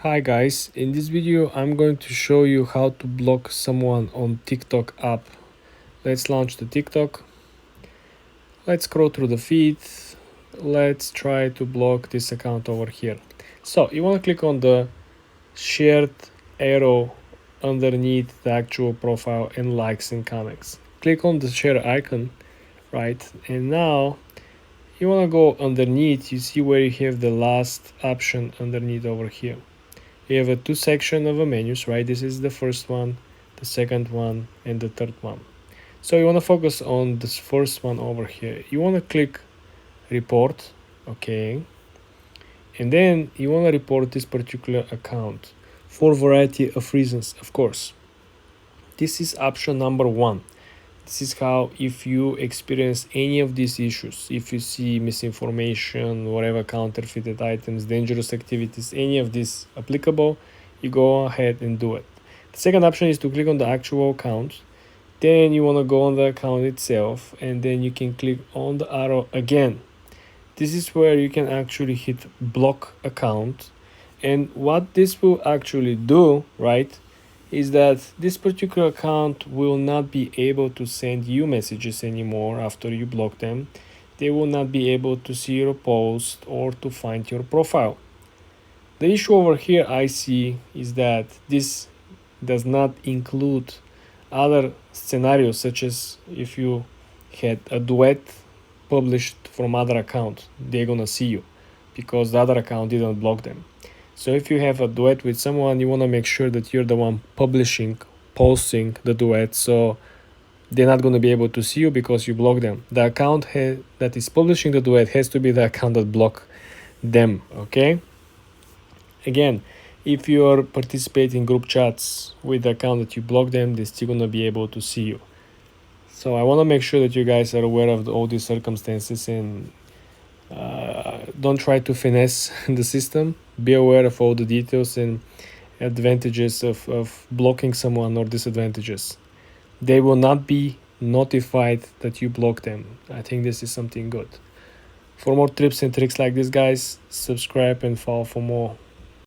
Hi guys, in this video I'm going to show you how to block someone on TikTok app. Let's launch the TikTok. Let's scroll through the feed. Let's try to block this account over here. So you want to click on the shared arrow underneath the actual profile and likes and comments. Click on the share icon, right? And now you want to go underneath. You see where you have the last option underneath over here. You have a two section of a menus, right? This is the first one, the second one, and the third one. So you want to focus on this first one over here. You want to click report, okay, and then you want to report this particular account for a variety of reasons, of course. This is option number one. This is how, if you experience any of these issues, if you see misinformation, whatever, counterfeited items, dangerous activities, any of this applicable, you go ahead and do it. The second option is to click on the actual account. Then you want to go on the account itself, and then you can click on the arrow again. This is where you can actually hit block account. And what this will actually do, right, is that this particular account will not be able to send you messages anymore after you block them. They will not be able to see your post or to find your profile. The issue over here I see is that this does not include other scenarios, such as if you had a duet published from other account, they're gonna see you because the other account didn't block them. So if you have a duet with someone, you want to make sure that you're the one posting the duet, so they're not going to be able to see you because you block them. The account that is publishing the duet has to be the account that block them, okay? Again, if you're participating in group chats with the account that you block them, they're still going to be able to see you. So I want to make sure that you guys are aware of all these circumstances and don't try to finesse the system. Be aware of all the details and advantages of blocking someone or disadvantages. They will not be notified that you block them. I think this is something good. For more tips and tricks like this, guys, subscribe and follow for more.